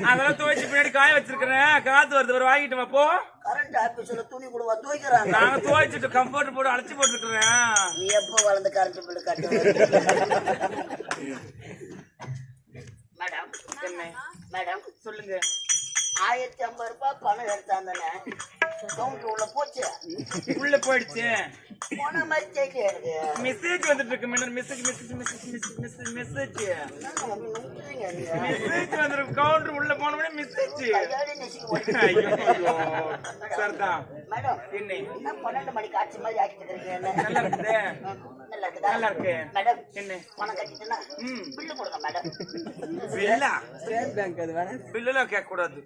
அதெல்லாம் துவைச்சு பின்னாடி காய வச்சிருக்கிறேன். காத்து வருது, ஒரு வாங்கிட்டு வா போ. கரண்ட் ஆபீஸ்ல துணி கூட துவைக்கிறாங்க. நாங்க துவைச்சிட்டு கம்ஃபர்ட் போட்டு அழைச்சி போட்டுருக்கிறேன். நீ எப்போ வளர்ந்து கரண்ட் பில்லு கட்டு? மேடம் என்ன மேடம் சொல்லுங்க. 1050 ரூபாய் பணம் எடுத்தாந்தானே கவுண்டர் உள்ள போச்சு. உள்ள போயிடுச்சு. போன மாதிரி கேட்க மெசேஜ் வந்துட்டு இருக்கு. மெசேஜ் வந்துருக்கு. கவுண்டர் உள்ள போன மெசேஜ். சரிதான் மேடம். என்ன 12 மணிக்கு ஆச்சு மாதிரி ஆக்கிட்டு நல்லா இருக்குது. நல்லா இருக்கு மேடம். என்ன பணம் கட்டிட்டுனா பில்லு கொடுங்க மேடம். பில்லா? ஸ்டேட் பேங்க் அது வேணா. பில்லுலாம் கேட்க கூடாது.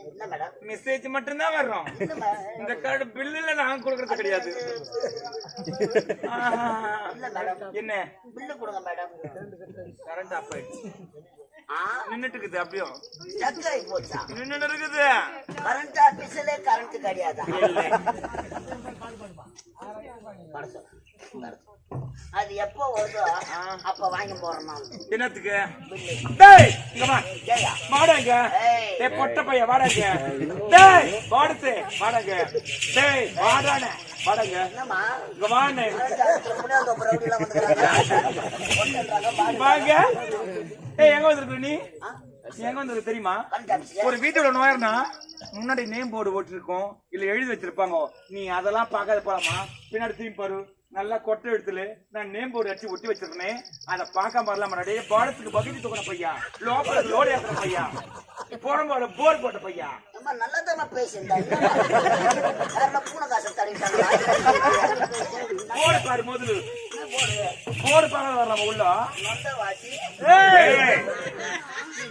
என்ன மேடம்? மெசேஜ் மட்டும் தான் வரும். இந்த கார்டு பில்லுல நான் கொடுக்கறது கிடையாது. என்ன பில்லு கொடுங்க மேடம். கரண்ட் ஆஃப் ஆயிடுச்சு. நின்னுட்டு இருக்குது. அப்படியே சக்கரை போச்சா? நின்னுட்டு இருக்குது. கரண்ட் ஆபீஸ்ல கரண்ட் கிடையாதா? அது எப்போ வருதோ அப்ப வாங்கி போறோம். என்னத்துக்கு? டேய் இங்க வா. வாடங்க. டேய் பொட்ட பைய வாடங்க. டேய் வாடசே வாடங்க. டேய் வாடானே வாடங்க. என்னம்மா இங்க வாண்ணே. முன்னாடி பிரவுடிலாம் வந்துறாங்க. வாங்க. ஏய் எங்க வந்திருக்க நீ? எங்க வந்திருக்க தெரியுமா? ஒரு வீட்டோட நோயர்னா முன்னாடி நேம் போர்டு போட்டுருக்கோம், இல்ல எழுதி வச்சிருப்பாங்க. நீ அதெல்லாம் பார்க்காத போலாமா? பின்னாடி திரும்பி பாரு. நல்லா கொட்டை எடுத்துல நான் நேம் போர்டு அடிச்சு ஒட்டி வச்சிருக்கேன். அதை பார்க்காம வரலாம். முன்னாடியே பாடத்துக்கு பகுதி தூக்கின பையா, லோக்கல லோடு ஏத்துற பையா, போறம்போட போர் போட்ட பையா. நல்லதான பேசுறேன். பூனை காசை தள்ளிட்டாங்க. போடு பாரு முதல்ல. போடு பார்க்க வரலாம் உள்ள. நொந்தவாசி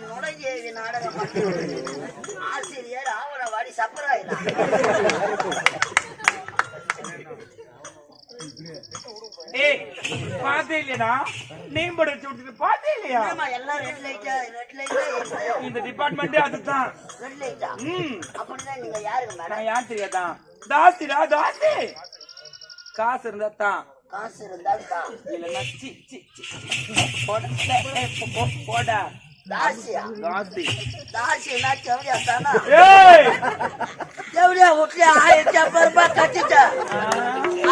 நுழைஞ்சேவி நாடகம் ஆசிரியர் ஆவணவாடி சப்பராயினா. ஏய் பாத்தே இல்லையா? நேம் போர்டு அடிச்சு விட்டுட்டு பாத்தே இல்லையா? எல்லாம் ரெட் லைட்டா இந்த டிபார்ட்மெண்டே அதுதான். ரெட் லைட்டா? அப்படிதான். நீங்க யாருங்க மேடம்? நான் யார் தெரியாதா? தாசிடா தாசி. காசு இருந்தா தான். காசு இருந்தா தான். இல்லன்னா சி சி போடா. தாசியா? தாசி. தாசினா செவடியா தானா? ஏய் செவடியா விட்டு 1050 ரூபாய் கட்டிட்டேன்.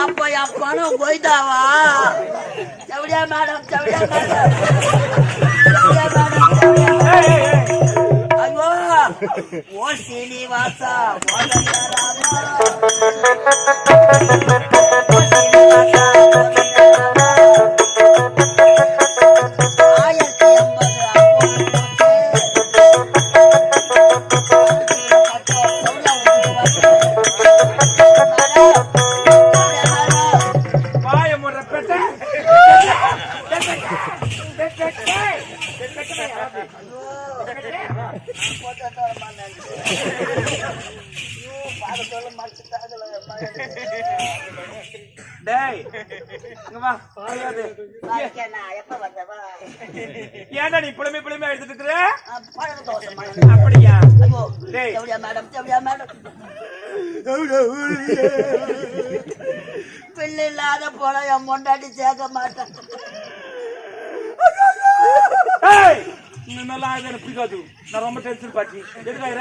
அப்ப என் பணம் போய்தாவா? செவடியா மேடம், செவடியா மேடம், செவடியா மேடம், செவடியா மேடம். ஐயோ ஓ சீனிவாசா ராமா. டேய் இங்க வா. ஏன்டா நீ புலமே புலமே எடுத்துட்டு இருக்கிற? அப்படியா? மேடம் பிள்ளை இல்லாத போல என் பொண்டாட்டி சேர்க்க மாட்டேன். பிடிக்காது. நான் ரொம்ப டென்ஷன் பாச்சு. எதுக்காயிர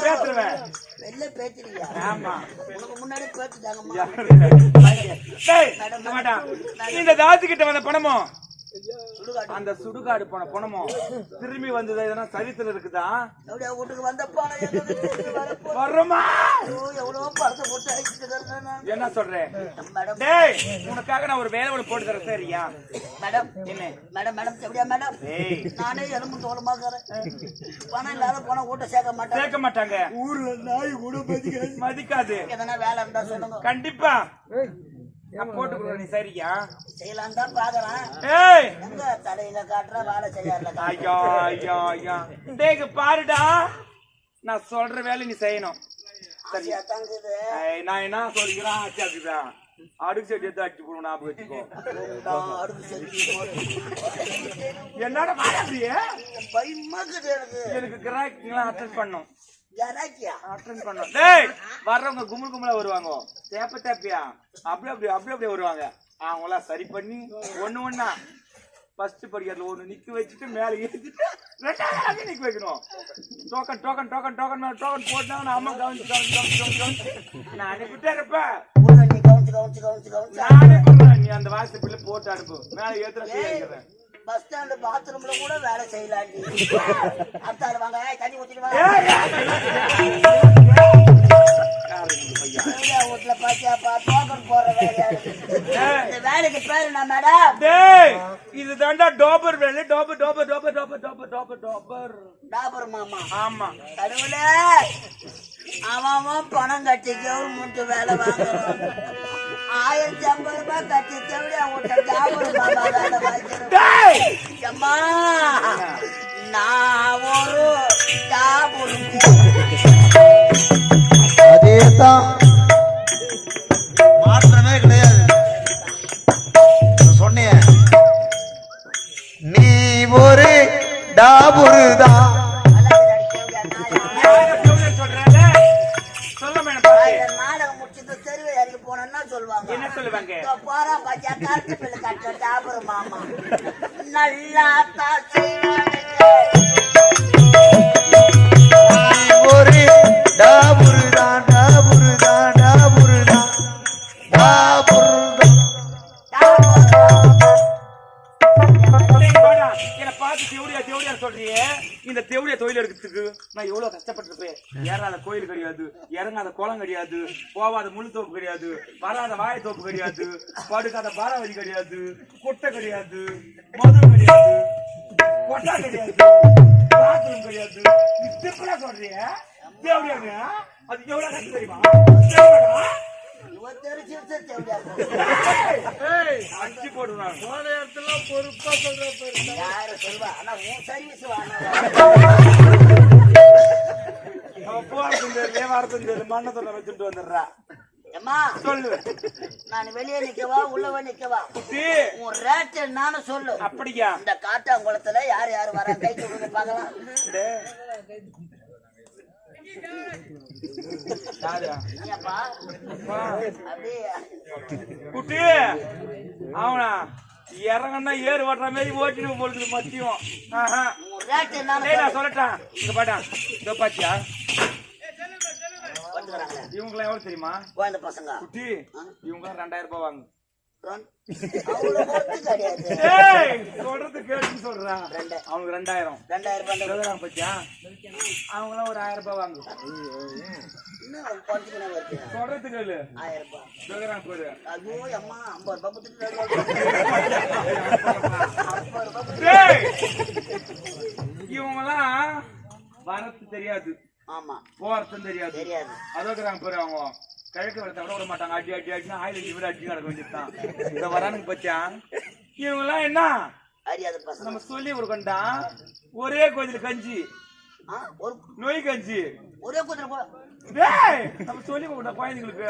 பேசுறேன். வெளில பேசுறீங்க? ஆமா உனக்கு முன்னாடி பேசுட்டாங்க. இந்த தாசி கிட்ட வந்த பணமோ, அந்த சுடுகாடு போன பணமோ திரும்பி வந்தது எதனா சரித்திரம் இருக்குதா? வீட்டுக்கு வந்த பணம் வர்றோமா? எவ்வளவு பணத்தை போட்டு என்ன சொல்றேன்? டேய் உனக்காக நான் ஒரு வேலை ஒன்று போட்டு தரேன். சரியா மேடம்? என்ன மேடம் மேடம் எப்படியா மேடம்? நானே எலும்பு தோலமா இருக்கிறேன். பணம் இல்லாத போன வீட்டை சேர்க்க மாட்டாங்க. ஊர்ல நாய் கூட மதிக்காது. எதனா வேலை இருந்தா சொல்லுங்க. கண்டிப்பா நான் போட்டு கொடுக்குறேன். நீ சரியா செய்யலாம் தான் பாக்குறேன். ஏய் எங்க தலையில காட்டுற வேலை செய்யல. ஐயா ஐயா ஐயா டேய் பாருடா, நான் சொல்ற வேலை நீ செய்யணும். சரியா தங்குது. நான் என்ன சொல்லிக்கிறேன்? ஆச்சாக்குதான் அடுக்கு செடி எடுத்து அடிச்சு போடுவோம். ஞாபகம் வச்சுக்கோ. என்னோட மாறியே எனக்கு கிராக்கிங்கெல்லாம் அட்டென்ட் பண்ணும். அட்டென்ட் பண்ணும். டேய் வர்றவங்க கும்பல் கும்பலா வருவாங்க. தேப்ப தேப்பியா அப்படி அப்படி அப்படி அப்படியே வருவாங்க. அவங்களாம் சரி பண்ணி ஒண்ணா ஃபர்ஸ்ட் படிக்கிறதுல ஒண்ணு நிக்க வச்சுட்டு மேல ஏத்திட்டு ரெண்டாவது நிக்க வைக்கணும். டோக்கன் டோக்கன் டோக்கன் டோக்கன் மேல டோக்கன் போட்டா அம்மா கவனிச்சு நானே விட்டாருப்ப நானே நீ அந்த வாட்ஸ்அப்ல போட்டு அனுப்பு மேல ஏத்துறேன். பஸ் ஸ்டாண்ட் பாத்ரூம்ல கூட வேலை செய்யலாம். அத்தாடுவாங்க தண்ணி ஊத்திடுவாங்க. வீட்டுல பாத்தியாப்பா டோக்கன் போற வேலைக்கு பேரு என்ன மேடம்? இது தாண்டா டோபர் வேலை. டோபர் டோபர் டோபர் டோபர் டோபர் டோபர் டோபர் டாபர் மாமா. ஆமா கடவுளே, அவன் பணம் கட்டி கவர்மெண்ட் வேலை வாங்குறான். 1050 ரூபாய் கட்டி தேவையா ஓட்ட டாபர் மாமா வேலை வாங்கிறேன். அம்மா நான் ஒரு டாபர். அதேதான், மாற்றமே கிடையாது. சொன்னிய நீ ஒரு டாபுருதான். நாடகம் முடிச்சது தெருவை இறங்கி போனோம்னா சொல்லுவாங்க. என்ன சொல்லுவாங்க? போறா பாத்தியா கருத்து பிள்ளை கட்ட டாபர் மாமா நல்லா ஒரு டாபுருதான் டாபுருதான் டாபுருதான் டாபுருதான். என்ன பார்த்து தேவடியா தேவடியா சொல்றியே? இந்த தேவடியா தொழில் எடுக்கிறதுக்கு நான் எவ்வளவு கஷ்டப்பட்டிருப்பேன். ஏறாத கோயில் கிடையாது, இறங்காத குளம் கிடையாது, போவாத முழு தோப்பு கிடையாது, வராத வாழை தோப்பு கிடையாது, படுக்காத பாராவதி கிடையாது, கொட்டை கிடையாது, மது கிடையாது, கொட்டா கிடையாது, பாத்ரூம் கிடையாது. சிம்பிளா சொல்றிய தேவடியாங்க அது எவ்வளவு கஷ்டம் தெரியுமா? அடிச்சு போடுவாங்க. பொறுப்பா சொல்ற யாரு சொல்வா? ஆனா உன் சர்வீஸ் மண்ணத்தோட வச்சுட்டு வந்துடுறா. அம்மா சொல்லு, நான் வெளியே நிக்கவா உள்ளவா நிக்கவா? உன் ரேட் என்னன்னு சொல்லு. அப்படியா? இந்த காட்டாங்குளத்துல யார் யார் வர கை கொடுங்க பாக்கலாம். குட்டி அவனா இறங்கன்னா ஏறு ஓட்டுற மாதிரி ஓட்டினு போடுது மத்தியம். சொல்லட்டான் இங்க பாட்டான். இதோ பாத்தியா இவங்க எவ்வளவு தெரியுமா? பசங்க குட்டி இவங்க 2000 ரூபாய் வாங்க. சொல்றது கேட்டு சொல்றான். அவனுக்கு 2000 பத்தியா? அவங்களாம் ஒரு 1000 ரூபாய் வாங்க. சொல்றது கேளு. 1000 ரூபாய். ஐயோ அம்மா 50 ரூபாய். இவங்கெல்லாம் வரத்து தெரியாது. ஆமா, போறதும் தெரியாது. தெரியாது. அதோக்குறாங்க பேரு. அவங்க கிழக்கு வெள்ளத்தை விட மாட்டாங்க. அடி அடி அடினா ஆயில் அடி விட அடி கிடக்க வேண்டியதுதான். இந்த வரானுக்கு பத்தியா இவங்க எல்லாம் என்ன நம்ம சொல்லி கொடுக்கண்டா. ஒரே கோயில் கஞ்சி, நோய் கஞ்சி, ஒரே கோயில் நம்ம சொல்லி கொடுக்கணும் குழந்தைங்களுக்கு.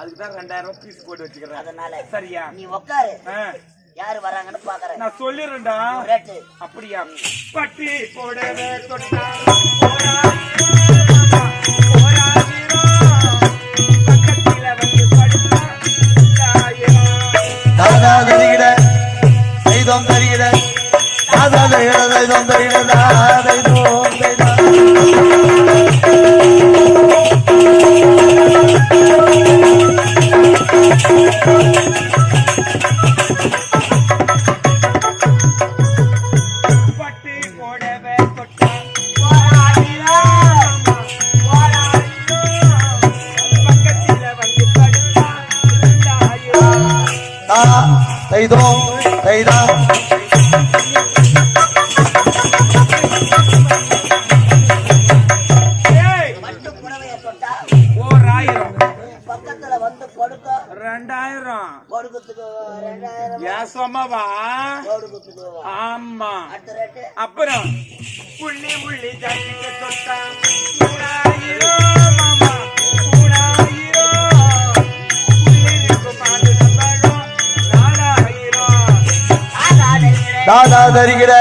அதுக்குதான் 2000 ரூபாய் பீஸ் போட்டு வச்சுக்கிறேன். அதனால சரியா? நீ உட்காரு, யாரு வராங்கன்னு பாக்குறேன். நான் சொல்லிடுறேன்டா. அப்படியா? பட்டி போடவே தொட்டா தாதா தரிகிட தைதோம் தரிகிட தாதா தரிகிட தைதோம் தரிகிட தைதோம் தைதா. பட்டி போடவே தொட்டா பக்கத்தில வந்து படுத்தா தைதோம் தைதா. பட்டு புடவைய தொட்டா 1000, பக்கத்துல வந்து படுக்க 2000, படுக்கத்துக்கு 2000, ஏசமாவா? படுக்கத்துக்கு. ஆமா. அடுத்த ரேட்டு அப்புறம் புள்ளி புள்ளி ஜாதிக்கு தொட்டா 3000 மாமா 3000. புள்ளிக்கு பாடு சம்பளம் 4000. தாதா தரிகிட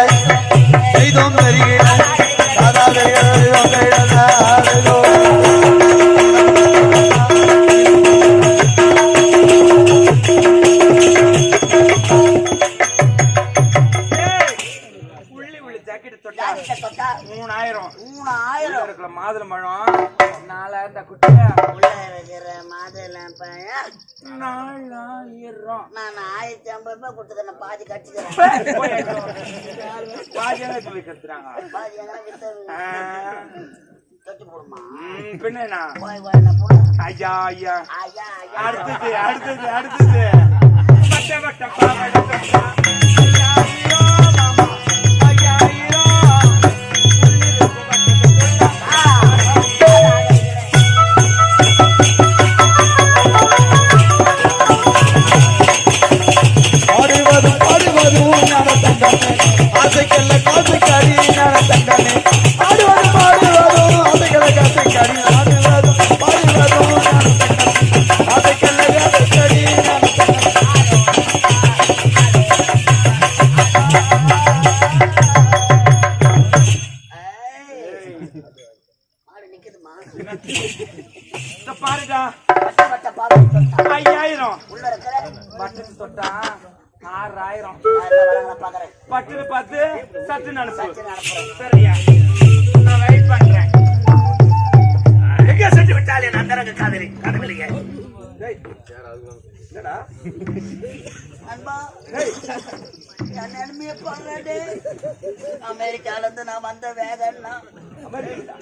தைதோம் தரிகிட தாதா தரிகிட தைதோம் தரிகிட தைதோம். மாதுளம்பழம் 4000 குட்டியா உள்ள இருக்கிற மாதுளம் பழம் 4000 நான் 1050 ரூபாய் கொடுத்துக்கிறேன் பாதி கட்டிக்கிறேன் பாஜனை சொல்லி கத்துறாங்க பாதி எங்கன்னா வித்து கட்டி போடுமா பின்னா போய் நான் போடுறேன் ஐயா ஐயா ஐயா ஐயா அடுத்தது பட்ட பட்ட பாவட தொட்டா ஐயா மாமா ஐயா பாடுவதும் ஞான தண்டனை ஆசைக்கல்ல காசு கறி ஞான தண்டனை பாடுவதும் ஆசைக்கல்ல காசு கறி ஆடுவதும் பாடுவதும் ஞான தண்டனை ஆசைக்கல்ல காசு கறி ஞான மாடு நிக்குதுமா பாருடா பட்ட பட்ட பாவம் தொட்டா 5000 உள்ள இருக்கிற பட்டு தொட்டா 6000 வரங்கள பாக்குறேன் பட்டு பார்த்து சட்டு நடப்பு நடப்புறேன் சரியா நான் வெயிட் பண்றேன் எங்க செஞ்சு விட்டாலே நான் தரங்க காதலிங்க என்னடா அன்பா என் நிலைமைய பாருடே அமெரிக்கால இருந்து நான் வந்த வேதன்னா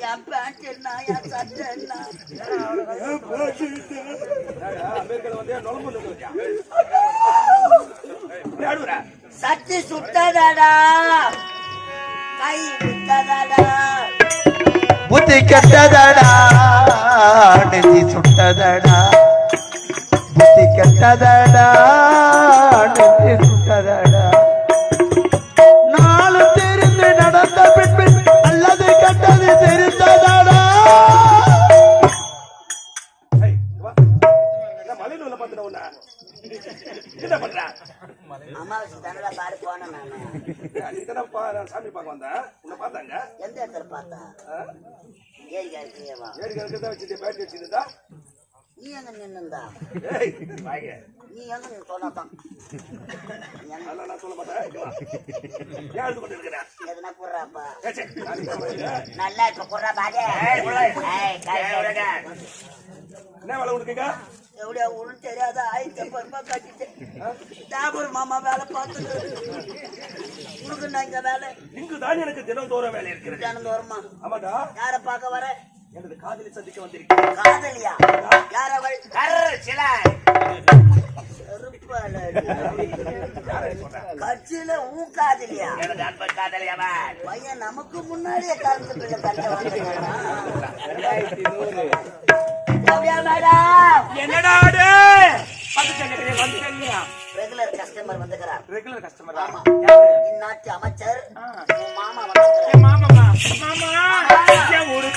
என் பேண்ட் என்ன என் சட்டை என்ன சட்டி சுட்டதாடா கை விட்டதாடா புத்தி கெட்டதடா நெஞ்சி சுட்டதடா புத்தி கெட்டதடா நெஞ்சி சுட்டதடா நாலு தெரிந்து நடந்த பின்பு அல்லது கெட்டது தெரிந்ததடா மலையில பாத்துன உன்ன என்ன பண்ற அமாவாசை தானடா பாரு போனேன் நானு நீதான் சாமி பார்க்க வந்த உன்னை பார்த்தாங்க எந்த இடத்துல பார்த்தா ஏறி கேட்கிறியவா ஏடி கணக்கு தான் வச்சுட்டு பேட்டி வச்சுருந்தா நீ எங்க நின்னுந்தா வாங்க நீ எங்க நின்னு சொன்னாதான் அதெல்லாம் நான் சொல்ல மாட்டேன் ஏன் எழுது கொண்டு இருக்கிறேன் எதுனா குர்றாப்பா ஏச்சே, நாளைக்கு நான் வரேன். நல்லா இப்ப குர்றா பாதே என்ன வேலை கொடுக்குங்க எப்படியா ஒண்ணு தெரியாத 1050 ரூபாய் கட்டிட்டேன் தாபூர் மாமா வேலை பார்த்துட்டு உனக்கு நான் இங்க வேலை இங்கு தான் எனக்கு தினந்தோறும் வேலை இருக்கிறது தினந்து வருமா ஆமாடா யார பார்க்க வர எனது காதலி சந்திக்க வந்திருக்கேன் காதலியா யார வர கட்சியில உன் காதலியா எனது அன்பு காதலியாவா பையன் நமக்கு முன்னாடியே கலந்து பிள்ளை கட்ட மேடம் என்னடா வந்துட்டேன் ரெகுலர் கஸ்டமர் வந்துக்கிறார் ரெகுலர் கஸ்டமர் ஆமா. யாரு இந்நாட்டு அமைச்சர் ஆ. உன் மாமா வந்துக்கிறார் என் மாமா என் ஒரு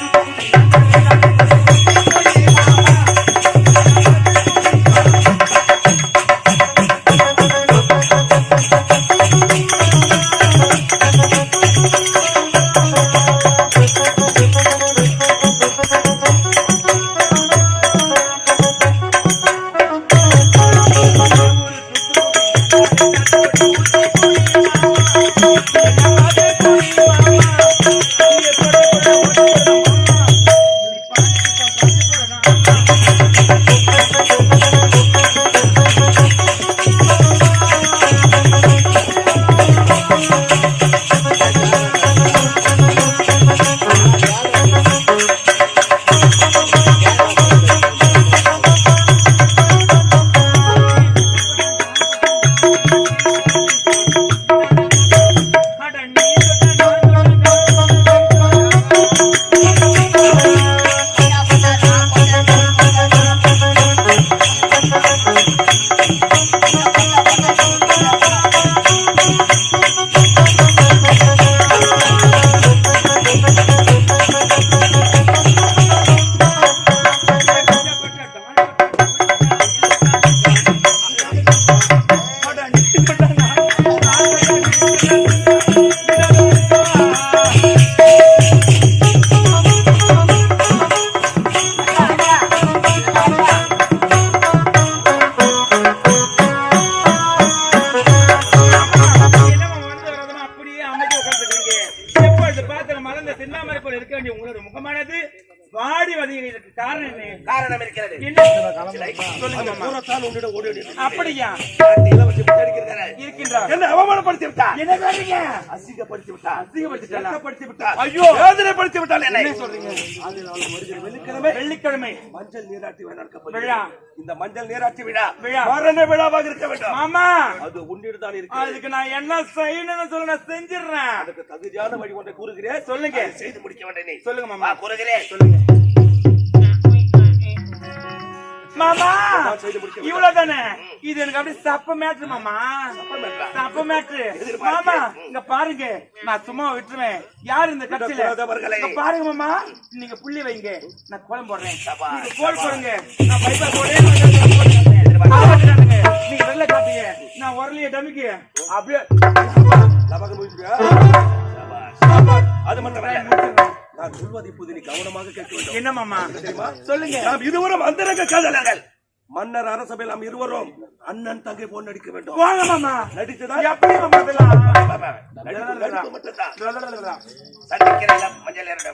முகமானது வாடி வதங்கிறதுக்கு காரணம் என்ன? காரணம் இருக்கிறது. என்ன சொல்லுங்க அந்த மாமா. பூரத்தால் உன்னிடம் ஓடி ஓடி அப்படியா இளவரசி இருக்கிறார். இருக்கின்றார். என்ன அவமானப்படுத்தி விட்டார், என்ன சொல்றீங்க? அசிங்கப்படுத்தி விட்டார், அசிங்கப்படுத்திட்டாளா? வெட்கப்படுத்தி விட்டார், ஐயோ! வேதனைப்படுத்தி விட்டார். என்ன சொல்றீங்க? வெள்ளிக்கிழமை மஞ்சள் நீராட்டி விழா நடக்க விழா. இந்த மஞ்சள் நீராட்டி விழா விழா. மரண விழாவாக இருக்க வேண்டும். மாமா அது உன்னிடம் தான் இருக்கு. அதுக்கு நான் என்ன செய்யணும்னு சொல்ல நான் செஞ்சிடுறேன். அதுக்கு தகுதியான வழி ஒன்றை கூறுகிறேன், சொல்லுங்க. அதை செய்து முடிக்க வேண்டும். நீ சொல்லுங்க மாமா. கூறுகிறேன். சொல்லுங்க மாமா. செய்து முடிக்க வேண்டும். இவ்வளவுதானே? இது எனக்கு அப்படியே சப்ப மேட்ரு மாமா. சப்ப சப்ப மேட்ரு மாமா. இங்க பாருங்க, நான் சும்மா விட்டுருவேன். யார் இந்த கட்சியில? விடக்கூடாதவர்களே. இங்க பாருங்க மாமா, நீங்க புள்ளி வைங்க, நான் கோலம் போடுறேன். சபா. நீங்க கோல் போடுங்க, நான் பைப்பா போடுறேன். நீங்க வெள்ள காட்டுங்க, நான் உரலிய டமிக்கு அப்படியே லபகம் முடிச்சுக்க. அது மட்டுமல்ல, முடிச்சிடுறேன். நான் சொல்வதை இப்போது நீ கவனமாக கேட்க வேண்டும். என்ன மாமா? தெரியுமா? சொல்லுங்க. நாம் இருவரும் அந்தரங்க காதலர்கள். மன்னர் அரசபையில் நாம் இருவரும் அண்ணன் தங்கை போல் நடிக்க வேண்டும். வாங்க மாமா. நடித்துதான் எப்படி மாமா இதெல்லாம்? நடிப்பு மட்டும்தான். சந்திக்கிற மஞ்சள் இரண்டு.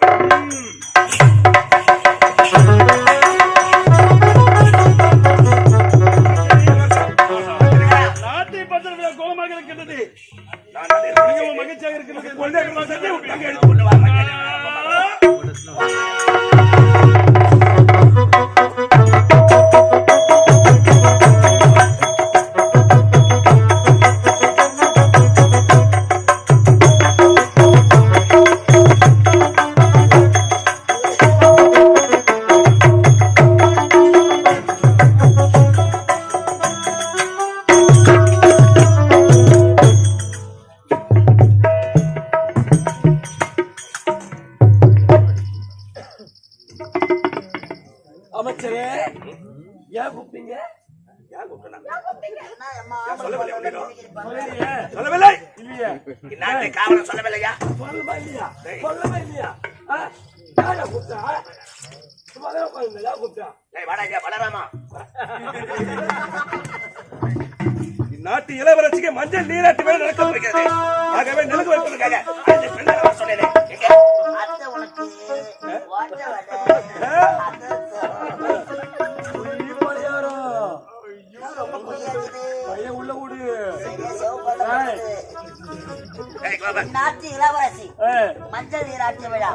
நாட்டை பத்திர கோலமாக இருக்கின்றது. மிகவும் மகிழ்ச்சியாக இருக்கிறது. தங்கை எடுத்துக் கொண்டு வா மஞ்சள். அமைச்சரே, ஏன் கூப்பிட்டீங்க? ஏன் கூப்பிட்டா சொல்லவில்லை. இந்நாட்டை காவலன் சொல்லவில்லையா? சொல்லவே இல்லையா? சொல்லவே இல்லையா? யாரை கூப்பிட்டா? சும்மாதான் உட்கார்ந்து கூப்பிட்டா? வாடா வளராமா. இந்நாட்டு இளவரசிக்கு மஞ்சள் நீராட்டு வேலை நடக்க போகிறது. ஆகவே நெருங்க வைப்பதற்காக அந்த பெண்ணை நான் சொன்னேனே. அத்தை உனக்கு ஓட்ட வடை. உள்ள விடு. நாட்டு இளவரசி மஞ்சள் நீராட்டு விழா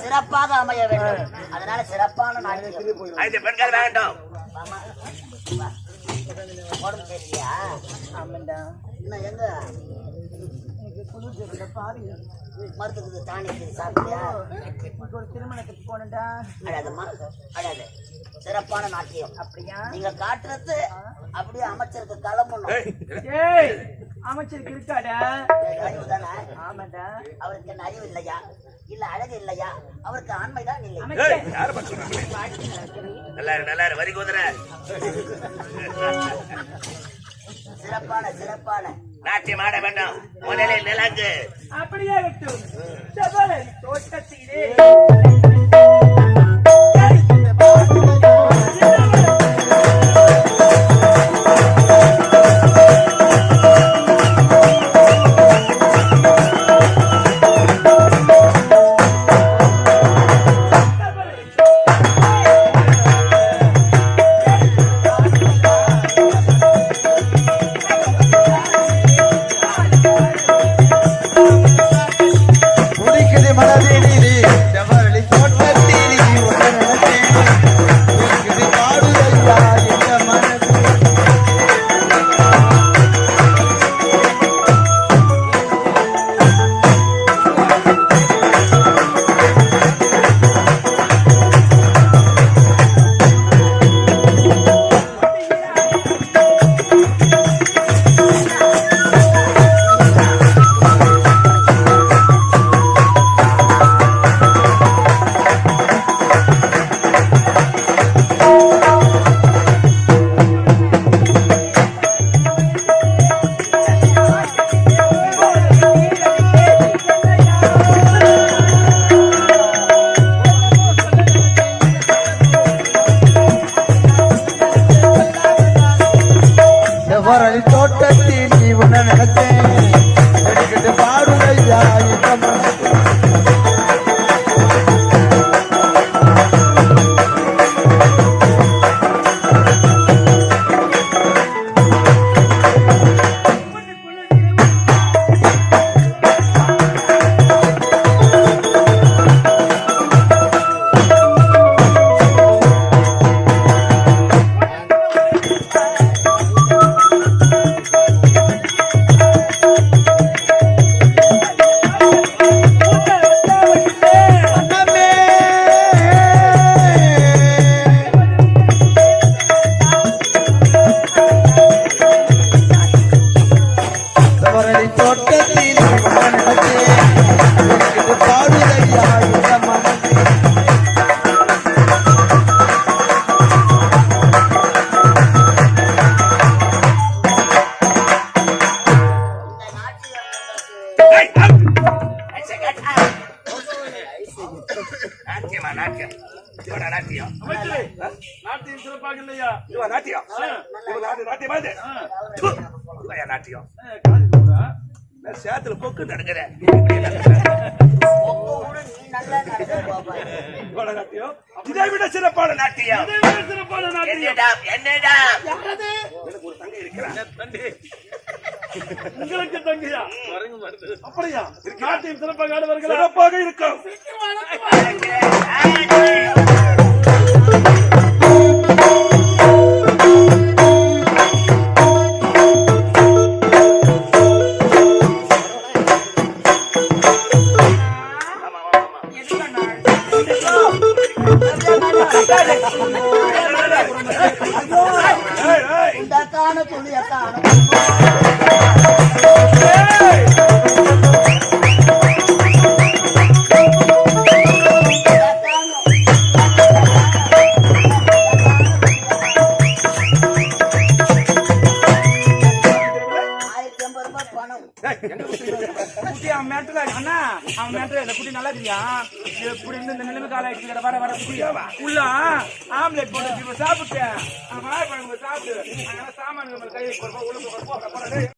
சிறப்பாக அமைய வேண்டும். அதனால சிறப்பான நாட்டியம். ஐந்து பெண்கள் வேண்டும். உடம்பு சரியா? ஆமாண்டா. இன்னும் எங்க மருத்துவத்துக்கு தானி சாப்பிட்டியா? ஒரு திருமணத்துக்கு போனடா. அழாதம்மா அழாது. சிறப்பான நாட்டியம். அப்படியா? நீங்க காட்டுறது அப்படியே அமைச்சருக்கு கிளம்பணும். அமைச்சருக்கு இருக்காடா? அறிவு தானே? ஆமாண்டா. அவருக்கு என்ன அறிவு இல்லையா? இல்ல அழகு இல்லையா? அவருக்கு ஆண்மைதான் இல்லை. நல்லா வரி குதிரை. சிறப்பான சிறப்பான நாட்டியம் ஆட வேண்டும். முதலில் நிலங்கு. அப்படியே விட்டு தோட்டத்திலே முடிக்குது மனதினிலே செவரளி மல்லி தோட்டத்தில் மனசே இது பாடுதையா இந்த மனசே ஏய், நாட்டியமா நாட்டியம் இவடா நாட்டியம் அமைச்சரே, நாட்டியம் சிறப்பாக இல்லையா? இவ நாட்டியம் இவ நாட்டியமா இது இவயா நாட்டியம் காது போடா. நான் சேத்துல பொக்கு நடக்கிறேன் நீ நல்லா நடந்து போப்பா. இவட நாட்டியம் இதை விட சிறப்பான நாட்டியம் இதை விட சிறப்பான நாட்டியம். என்னடா எனக்கு ஒரு தங்கை இருக்கிறான் தம்பி, உங்களுக்கு தங்கையா? அப்படியா? நாட்டியம் சிறப்பாக ஆடுவார்களா? சிறப்பாக இருக்கும் இந்த காண துணிய காணும் பணம் குட்டி அவன் மேட்டல அண்ணா, அவன் மேட்டல இந்த குட்டி நல்லா இருக்கியா? எப்படி இருந்து இந்த நிலைமை கால ஆயிடுச்சு வர வர குட்டி உள்ள ஆம்லெட் போட்டு சாப்பிட்டேன். வாழைப்பழம் சாப்பிட்டு சாமான்கள் கையை உள்ள